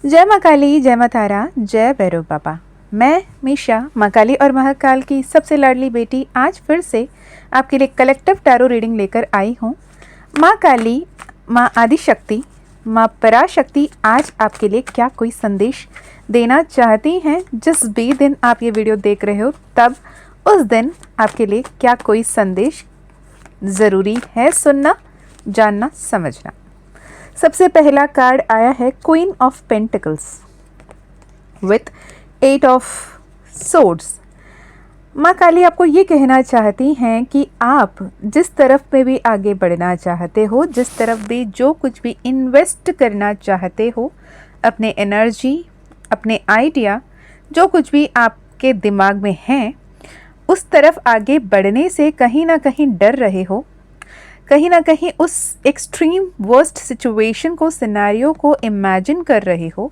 जय माँ काली, जय माँ तारा, जय भैरव बाबा। मैं मीशा, माँ काली और महाकाल की सबसे लाडली बेटी, आज फिर से आपके लिए कलेक्टिव टैरो रीडिंग लेकर आई हूँ। माँ काली, माँ आदिशक्ति, माँ पराशक्ति आज आपके लिए क्या कोई संदेश देना चाहती हैं। जिस भी दिन आप ये वीडियो देख रहे हो तब उस दिन आपके लिए क्या कोई संदेश ज़रूरी है सुनना, जानना, समझना। सबसे पहला कार्ड आया है queen of pentacles with 8 of swords. माँ काली आपको ये कहना चाहती हैं कि आप जिस तरफ में भी आगे बढ़ना चाहते हो, जिस तरफ भी जो कुछ भी इन्वेस्ट करना चाहते हो, अपने एनर्जी, अपने आइडिया, जो कुछ भी आपके दिमाग में है, उस तरफ आगे बढ़ने से कहीं ना कहीं डर रहे हो, कहीं ना कहीं उस एक्सट्रीम वर्स्ट सिचुएशन को, सिनेरियो को इमेजिन कर रहे हो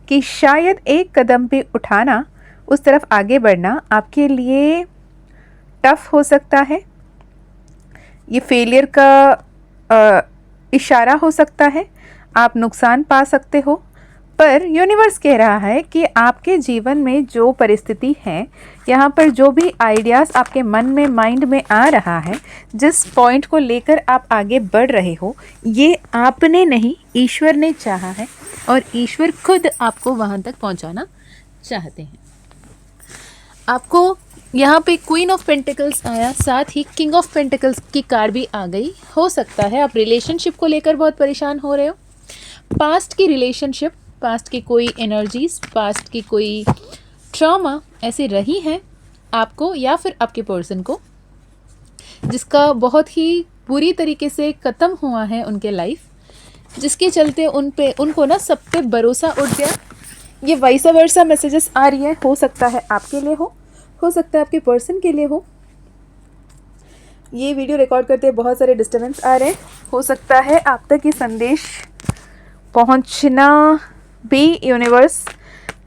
कि शायद एक कदम भी उठाना, उस तरफ आगे बढ़ना आपके लिए टफ हो सकता है। ये फेलियर का इशारा हो सकता है, आप नुकसान पा सकते हो। पर यूनिवर्स कह रहा है कि आपके जीवन में जो परिस्थिति है, यहाँ पर जो भी आइडियाज़ आपके मन में, माइंड में आ रहा है, जिस पॉइंट को लेकर आप आगे बढ़ रहे हो, ये आपने नहीं, ईश्वर ने चाहा है और ईश्वर खुद आपको वहाँ तक पहुँचाना चाहते हैं। आपको यहाँ पे क्वीन ऑफ पेंटिकल्स आया, साथ ही किंग ऑफ पेंटिकल्स की कार्ड भी आ गई। हो सकता है आप रिलेशनशिप को लेकर बहुत परेशान हो रहे हो। पास्ट की रिलेशनशिप, पास्ट की कोई एनर्जीज, पास्ट की कोई ट्रॉमा ऐसे रही हैं आपको या फिर आपके पर्सन को, जिसका बहुत ही बुरी तरीके से ख़त्म हुआ है उनके लाइफ, जिसके चलते उनको ना सब पे भरोसा उठ गया। ये वैसा वर्सा मैसेजेस आ रही हैं। हो सकता है आपके लिए हो सकता है आपके पर्सन के लिए हो। ये वीडियो रिकॉर्ड करते बहुत सारे डिस्टर्बेंस आ रहे हैं। हो सकता है आप तक ये संदेश पहुंचना भी यूनिवर्स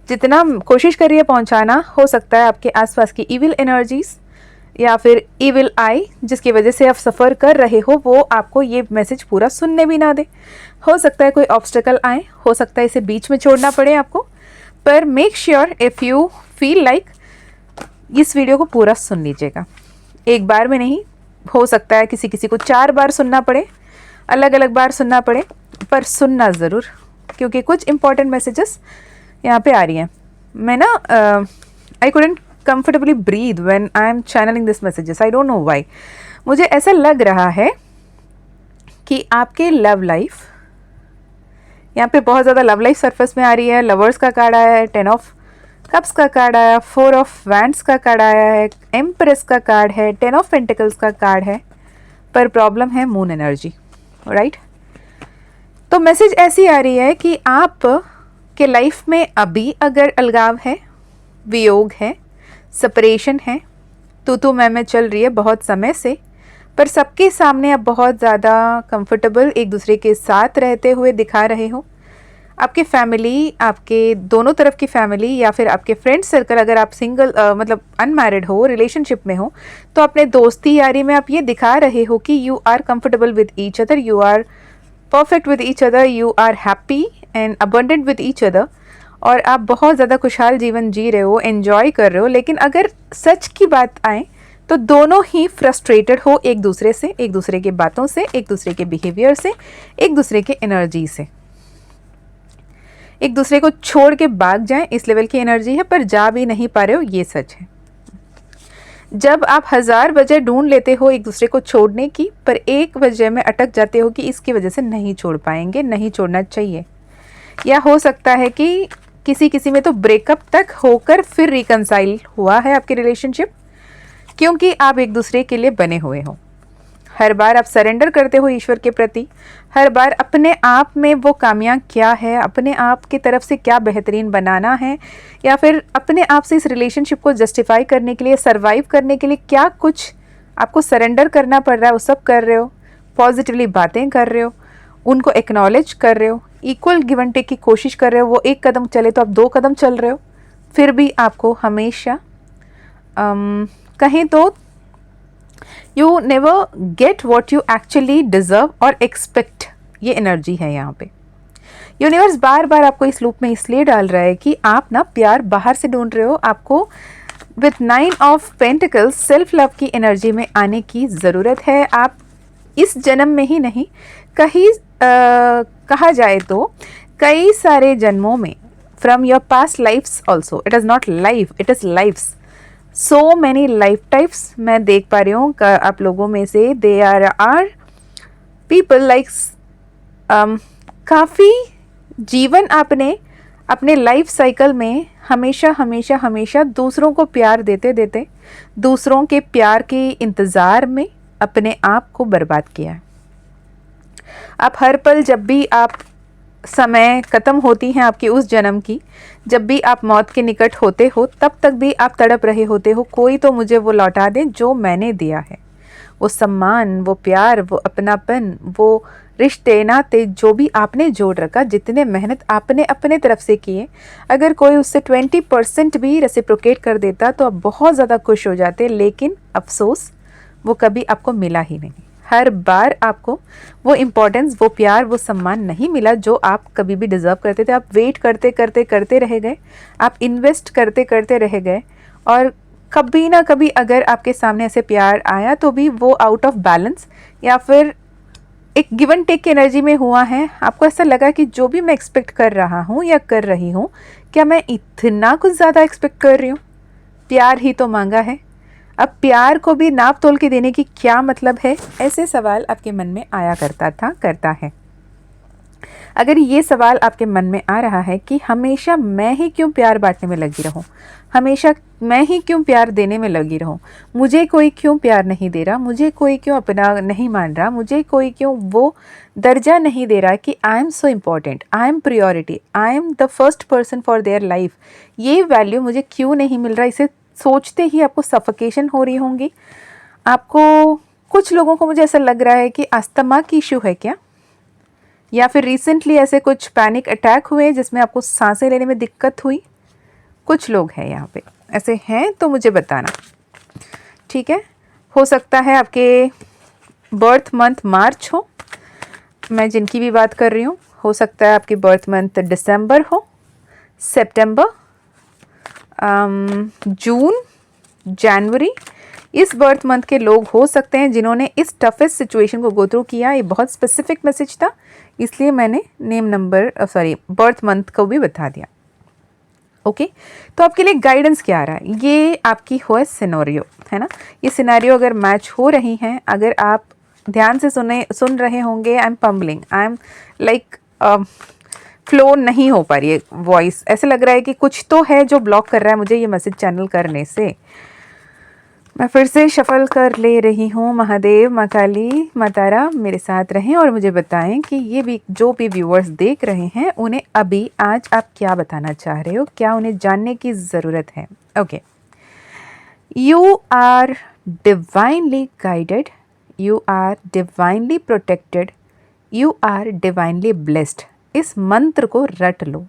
जितना कोशिश कर रही है पहुंचाना, हो सकता है आपके आसपास की इविल एनर्जीज या फिर इविल आई जिसकी वजह से आप सफ़र कर रहे हो, वो आपको ये मैसेज पूरा सुनने भी ना दे। हो सकता है कोई ऑब्स्टेकल आए, हो सकता है इसे बीच में छोड़ना पड़े आपको। पर make sure if you feel like इस वीडियो को पूरा सुन लीजिएगा, एक बार में नहीं। हो सकता है किसी किसी को 4 बार सुनना पड़े, अलग अलग बार सुनना पड़े, पर सुनना ज़रूर, क्योंकि कुछ इंपॉर्टेंट मैसेजेस यहाँ पे आ रही हैं। मैं ना I couldn't comfortably breathe when I am channelling this messages, I don't know why. मुझे ऐसा लग रहा है कि आपके लव लाइफ, यहाँ पे बहुत ज़्यादा लव लाइफ सरफेस में आ रही है। लवर्स का कार्ड आया है, 10 ऑफ कप्स का कार्ड आया, 4 ऑफ वैंड्स का कार्ड आया है, एम्प्रेस का कार्ड है, 10 ऑफ पेंटिकल्स का कार्ड है। पर प्रॉब्लम है मून एनर्जी, राइट? तो मैसेज ऐसी आ रही है कि आप के लाइफ में अभी अगर अलगाव है, वियोग है, सेपरेशन है, तू मैं चल रही है बहुत समय से, पर सबके सामने आप बहुत ज़्यादा कंफर्टेबल एक दूसरे के साथ रहते हुए दिखा रहे हो। आपके फैमिली, आपके दोनों तरफ की फैमिली या फिर आपके फ्रेंड सर्कल, अगर आप सिंगल मतलब अनमैरिड हो, रिलेशनशिप में हो, तो अपने दोस्ती यारी में आप ये दिखा रहे हो कि you are comfortable with each other, you are perfect with each other, you are happy and abundant with each other, और आप बहुत ज़्यादा खुशहाल जीवन जी रहे हो, एन्जॉय कर रहे हो। लेकिन अगर सच की बात आए तो दोनों ही फ्रस्ट्रेटेड हो एक दूसरे से, एक दूसरे की बातों से, एक दूसरे के बिहेवियर से, एक दूसरे के एनर्जी से। एक दूसरे को छोड़ के भाग जाएं, इस लेवल की एनर्जी है, पर जा भी नहीं पा रहे हो, ये सच है। जब आप 1000 वजह ढूंढ लेते हो एक दूसरे को छोड़ने की, पर एक वजह में अटक जाते हो कि इसकी वजह से नहीं छोड़ पाएंगे, नहीं छोड़ना चाहिए। या हो सकता है कि किसी किसी में तो ब्रेकअप तक होकर फिर रिकंसाइल हुआ है आपकी रिलेशनशिप, क्योंकि आप एक दूसरे के लिए बने हुए हो। हर बार आप सरेंडर करते हो ईश्वर के प्रति, हर बार अपने आप में वो कामयां क्या है, अपने आप की तरफ से क्या बेहतरीन बनाना है, या फिर अपने आप से इस रिलेशनशिप को जस्टिफाई करने के लिए, सरवाइव करने के लिए क्या कुछ आपको सरेंडर करना पड़ रहा है, वो सब कर रहे हो। पॉजिटिवली बातें कर रहे हो, उनको एक्नॉलेज कर रहे हो, इक्वल गिव एंड टेक की कोशिश कर रहे हो। वो 1 कदम चले तो आप 2 कदम चल रहे हो, फिर भी आपको हमेशा कहें तो you never get what you actually deserve और एक्सपेक्ट, ये एनर्जी है यहाँ पे। यूनिवर्स बार बार आपको इस लूप में इसलिए डाल रहा है कि आप ना प्यार बाहर से ढूंढ रहे हो। आपको with 9 of pentacles self love की एनर्जी में आने की ज़रूरत है। आप इस जन्म में ही नहीं, कहीं कहा जाए तो कई सारे जन्मों में, from your past lifes also, it is not life, it is lifes, so many life types मैं देख पा रही हूँ आप लोगों में से। दे आर पीपल लाइक काफ़ी जीवन आपने अपने लाइफ साइकिल में हमेशा हमेशा हमेशा दूसरों को प्यार देते देते, दूसरों के प्यार के इंतज़ार में अपने आप को बर्बाद किया है। आप हर पल, जब भी आप समय ख़त्म होती हैं आपकी उस जन्म की, जब भी आप मौत के निकट होते हो, तब तक भी आप तड़प रहे होते हो, कोई तो मुझे वो लौटा दे जो मैंने दिया है। वो सम्मान, वो प्यार, वो अपनापन, वो रिश्ते नाते जो भी आपने जोड़ रखा, जितने मेहनत आपने अपने तरफ से किए, अगर कोई उससे 20% भी रेसिप्रोकेट कर देता तो आप बहुत ज़्यादा खुश हो जाते। लेकिन अफसोस, वो कभी आपको मिला ही नहीं। हर बार आपको वो इम्पोर्टेंस, वो प्यार, वो सम्मान नहीं मिला जो आप कभी भी डिज़र्व करते थे। आप वेट करते करते करते रह गए, आप इन्वेस्ट करते करते रह गए, और कभी ना कभी अगर आपके सामने ऐसे प्यार आया तो भी वो आउट ऑफ बैलेंस या फिर एक गिव एंड टेक की एनर्जी में हुआ है। आपको ऐसा लगा कि जो भी मैं एक्सपेक्ट कर रहा हूँ या कर रही हूँ, क्या मैं इतना कुछ ज़्यादा एक्सपेक्ट कर रही हूँ? प्यार ही तो मांगा है, अब प्यार को भी नाप तोल के देने की क्या मतलब है? ऐसे सवाल आपके मन में आया करता है। अगर ये सवाल आपके मन में आ रहा है कि हमेशा मैं ही क्यों प्यार बांटने में लगी रहूं, हमेशा मैं ही क्यों प्यार देने में लगी रहूं, मुझे कोई क्यों प्यार नहीं दे रहा, मुझे कोई क्यों अपना नहीं मान रहा, मुझे कोई क्यों वो दर्जा नहीं दे रहा कि I am so important, I am priority, I am the first person for their life, ये वैल्यू मुझे क्यों नहीं मिल रहा? इसे सोचते ही आपको सफोकेशन हो रही होंगी। आपको, कुछ लोगों को मुझे ऐसा लग रहा है कि अस्थमा की इशू है क्या, या फिर रिसेंटली ऐसे कुछ पैनिक अटैक हुए जिसमें आपको सांसें लेने में दिक्कत हुई। कुछ लोग हैं यहाँ पे, ऐसे हैं तो मुझे बताना, ठीक है? हो सकता है आपके बर्थ मंथ मार्च हो, मैं जिनकी भी बात कर रही हूँ। हो सकता है आपकी बर्थ मंथ दिसंबर हो, सितंबर, जून, जनवरी, इस बर्थ मंथ के लोग हो सकते हैं जिन्होंने इस टफेस्ट सिचुएशन को गो थ्रू किया। ये बहुत स्पेसिफिक मैसेज था, इसलिए मैंने नेम नंबर बर्थ मंथ को भी बता दिया। ओके, तो आपके लिए गाइडेंस क्या आ रहा है? ये आपकी हो सिनेरियो है ना, ये सिनेरियो अगर मैच हो रही हैं, अगर आप ध्यान से सुन रहे होंगे, I am fumbling, I am like flow नहीं हो पा रही है वॉइस, ऐसे लग रहा है कि कुछ तो है जो ब्लॉक कर रहा है मुझे ये मैसेज चैनल करने से। मैं फिर से शफल कर ले रही हूँ। महादेव, माँ काली, माँ तारा मेरे साथ रहें और मुझे बताएं कि ये भी जो भी व्यूअर्स देख रहे हैं उन्हें अभी आज आप क्या बताना चाह रहे हो, क्या उन्हें जानने की ज़रूरत है? Okay, you are divinely guided, you are divinely protected, you are divinely blessed. इस मंत्र को रट लो।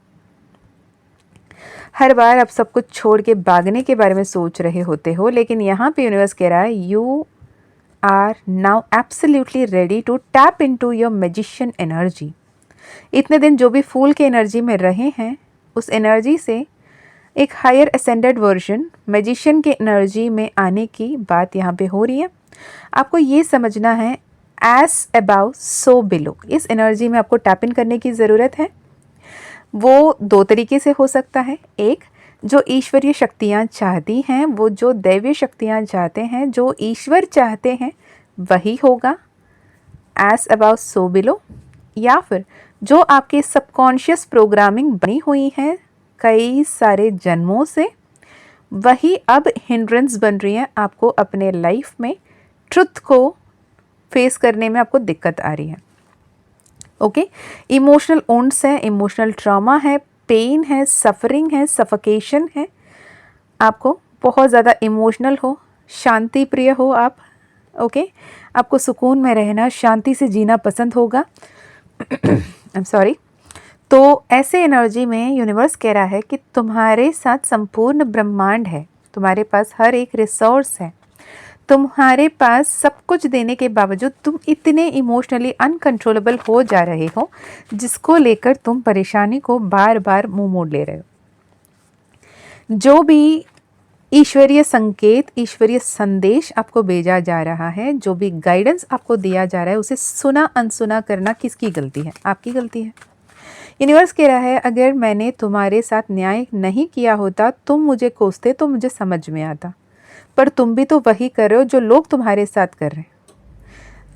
हर बार आप सब कुछ छोड़ के भागने के बारे में सोच रहे होते हो, लेकिन यहाँ पे यूनिवर्स कह रहा है you are now absolutely ready to tap into your magician energy. इतने दिन जो भी फूल के एनर्जी में रहे हैं, उस एनर्जी से एक हायर असेंडेड वर्जन मैजिशियन के एनर्जी में आने की बात यहाँ पे हो रही है। आपको ये समझना है, एज अबाव सो बिलो, इस एनर्जी में आपको टैप इन करने की ज़रूरत है। वो दो तरीके से हो सकता है, एक जो ईश्वरीय शक्तियाँ चाहती हैं, वो जो दैवीय शक्तियाँ चाहते हैं, जो ईश्वर चाहते हैं वही होगा, एज अबाउट सो बिलो। या फिर जो आपके सबकॉन्शियस प्रोग्रामिंग बनी हुई है कई सारे जन्मों से, वही अब हिंड्रेंस बन रही है आपको अपने लाइफ में ट्रुथ को फेस करने में आपको दिक्कत आ रही है। ओके, इमोशनल वुंड्स है, इमोशनल ट्रॉमा है, पेन है, सफरिंग है, सफोकेशन है। आपको बहुत ज़्यादा इमोशनल हो, शांति प्रिय हो आप। ओके, आपको सुकून में रहना, शांति से जीना पसंद होगा। I am sorry. तो ऐसे एनर्जी में यूनिवर्स कह रहा है कि तुम्हारे साथ संपूर्ण ब्रह्मांड है, तुम्हारे पास हर एक रिसोर्स है, तुम्हारे पास सब कुछ देने के बावजूद तुम इतने इमोशनली अनकंट्रोलेबल हो जा रहे हो, जिसको लेकर तुम परेशानी को बार बार मुंह मोड़ ले रहे हो। जो भी ईश्वरीय संकेत, ईश्वरीय संदेश आपको भेजा जा रहा है, जो भी गाइडेंस आपको दिया जा रहा है, उसे सुना अनसुना करना किसकी गलती है? आपकी गलती है। यूनिवर्स कह रहा है अगर मैंने तुम्हारे साथ न्याय नहीं किया होता, तुम मुझे कोसते तो मुझे समझ में आता, पर तुम भी तो वही कर रहे हो जो लोग तुम्हारे साथ कर रहे हैं।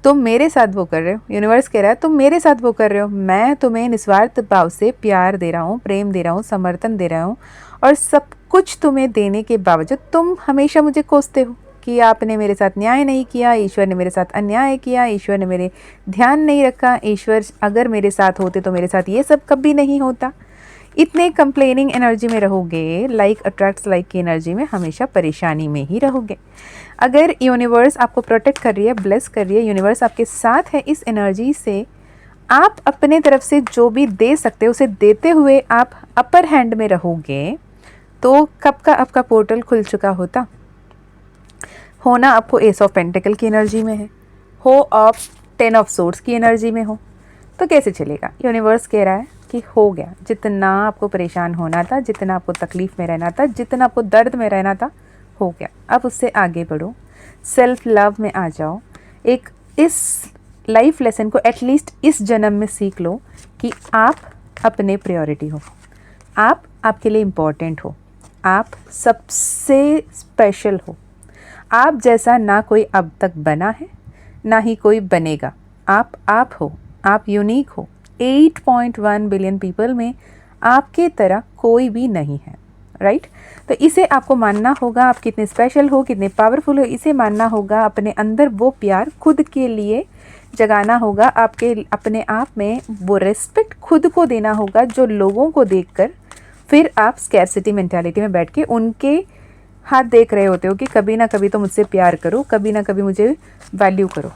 तुम मेरे साथ वो कर रहे हो। यूनिवर्स कह रहा है तुम मेरे साथ वो कर रहे हो। मैं तुम्हें निस्वार्थ भाव से प्यार दे रहा हूँ, प्रेम दे रहा हूँ, समर्थन दे रहा हूँ, और सब कुछ तुम्हें देने के बावजूद तुम हमेशा मुझे कोसते हो कि आपने मेरे साथ न्याय नहीं किया, ईश्वर ने मेरे साथ अन्याय किया, ईश्वर ने मेरे ध्यान नहीं रखा, ईश्वर अगर मेरे साथ होते तो मेरे साथ ये सब कभी नहीं होता। इतने कंप्लेनिंग एनर्जी में रहोगे, लाइक अट्रैक्ट्स लाइक की एनर्जी में हमेशा परेशानी में ही रहोगे। अगर यूनिवर्स आपको प्रोटेक्ट कर रही है, ब्लेस कर रही है, यूनिवर्स आपके साथ है, इस एनर्जी से आप अपने तरफ से जो भी दे सकते हो उसे देते हुए आप अपर हैंड में रहोगे, तो कब का आपका पोर्टल खुल चुका होता। होना आपको एस ऑफ पेंटिकल की एनर्जी में है, हो आप 10 ऑफ सोर्ड्स की एनर्जी में हो, तो कैसे चलेगा? यूनिवर्स कह रहा है कि हो गया, जितना आपको परेशान होना था, जितना आपको तकलीफ़ में रहना था, जितना आपको दर्द में रहना था, हो गया। अब उससे आगे बढ़ो, सेल्फ लव में आ जाओ। एक इस लाइफ लेसन को एटलीस्ट इस जन्म में सीख लो कि आप अपने प्रायोरिटी हो, आप आपके लिए इम्पॉर्टेंट हो, आप सबसे स्पेशल हो। आप जैसा ना कोई अब तक बना है, ना ही कोई बनेगा। आप हो, आप यूनिक हो। 8.1 बिलियन पीपल में आपके तरह कोई भी नहीं है, राइट? तो इसे आपको मानना होगा, आप कितने स्पेशल हो, कितने पावरफुल हो, इसे मानना होगा। अपने अंदर वो प्यार खुद के लिए जगाना होगा, आपके अपने आप में वो रिस्पेक्ट खुद को देना होगा, जो लोगों को देखकर फिर आप स्कैरसिटी मेंटालिटी में बैठ के उनके हाथ देख रहे होते हो कि कभी ना कभी तो मुझसे प्यार करो, कभी ना कभी मुझे वैल्यू करो।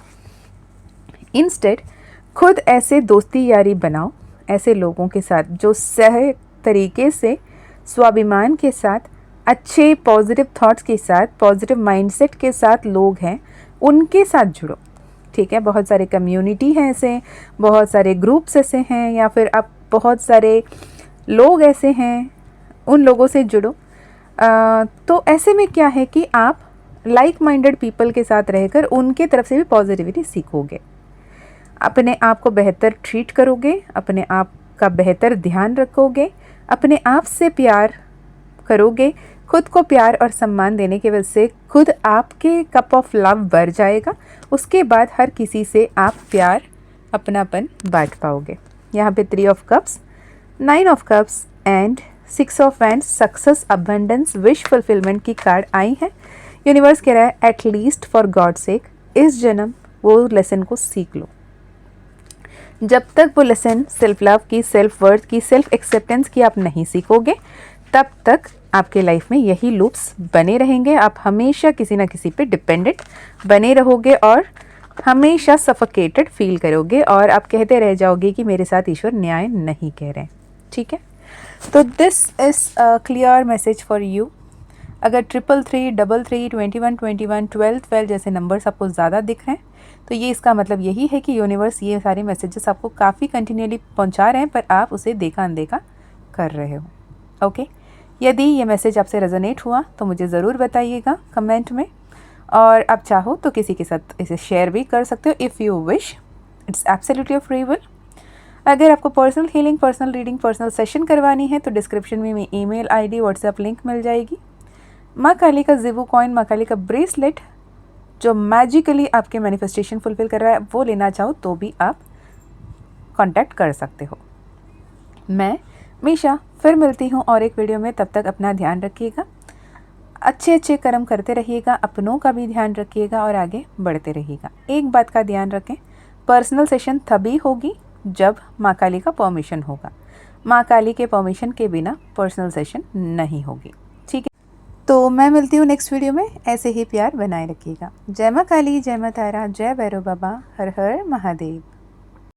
इंस्टेड खुद ऐसे दोस्ती यारी बनाओ ऐसे लोगों के साथ जो सही तरीके से, स्वाभिमान के साथ, अच्छे पॉजिटिव थॉट्स के साथ, पॉजिटिव माइंडसेट के साथ लोग हैं, उनके साथ जुड़ो। ठीक है, बहुत सारे कम्युनिटी हैं ऐसे, बहुत सारे ग्रुप्स ऐसे हैं, या फिर आप बहुत सारे लोग ऐसे हैं, उन लोगों से जुड़ो। तो ऐसे में क्या है कि आप लाइक माइंडेड पीपल के साथ रहकर उनके तरफ से भी पॉजिटिविटी सीखोगे, अपने आप को बेहतर ट्रीट करोगे, अपने आप का बेहतर ध्यान रखोगे, अपने आप से प्यार करोगे। खुद को प्यार और सम्मान देने की वजह से खुद आपके कप ऑफ लव भर जाएगा। उसके बाद हर किसी से आप प्यार, अपनापन बांट पाओगे। यहाँ पे 3 of cups, 9 of cups and 6 of wands, success, abundance, wish fulfilment की कार्ड आई है। यूनिवर्स कह रहा है एटलीस्ट फॉर गॉड सेक इस जन्म वो लेसन को सीख लो। जब तक वो लेसन सेल्फ लव की, सेल्फ वर्थ की, सेल्फ एक्सेप्टेंस की आप नहीं सीखोगे, तब तक आपके लाइफ में यही लूप्स बने रहेंगे। आप हमेशा किसी ना किसी पे डिपेंडेंट बने रहोगे और हमेशा सफोकेटेड फील करोगे, और आप कहते रह जाओगे कि मेरे साथ ईश्वर न्याय नहीं कह रहे। ठीक है, तो this is a clear message for you. अगर 333, 33, 21, 21, 12, 12 जैसे नंबर्स आपको ज़्यादा दिख रहे हैं, तो ये इसका मतलब यही है कि यूनिवर्स ये सारे मैसेजेस आपको काफ़ी कंटिन्यूली पहुंचा रहे हैं, पर आप उसे देखा अनदेखा कर रहे हो। ओके, यदि ये मैसेज आपसे रेजोनेट हुआ तो मुझे ज़रूर बताइएगा कमेंट में, और आप चाहो तो किसी के साथ इसे शेयर भी कर सकते हो if you wish. It's absolutely free will. अगर आपको personal healing, personal reading, personal session करवानी है तो डिस्क्रिप्शन में ईमेल आईडी, व्हाट्सएप लिंक मिल जाएगी। माँ काली का ज़िवू कॉइन, माँ काली का ब्रेसलेट जो मैजिकली आपके मैनिफेस्टेशन फुलफिल कर रहा है, वो लेना चाहो तो भी आप कांटेक्ट कर सकते हो। मैं मीशा फिर मिलती हूँ और एक वीडियो में। तब तक अपना ध्यान रखिएगा, अच्छे अच्छे कर्म करते रहिएगा, अपनों का भी ध्यान रखिएगा और आगे बढ़ते रहिएगा। एक बात का ध्यान रखें, पर्सनल सेशन तभी होगी जब माँ काली का परमिशन होगा। माँ काली के परमिशन के बिना पर्सनल सेशन नहीं होगी। ठीक है, तो मैं मिलती हूँ नेक्स्ट वीडियो में। ऐसे ही प्यार बनाए रखिएगा। जय माँ काली, जय माँ तारा, जय भैरव बाबा, हर हर महादेव।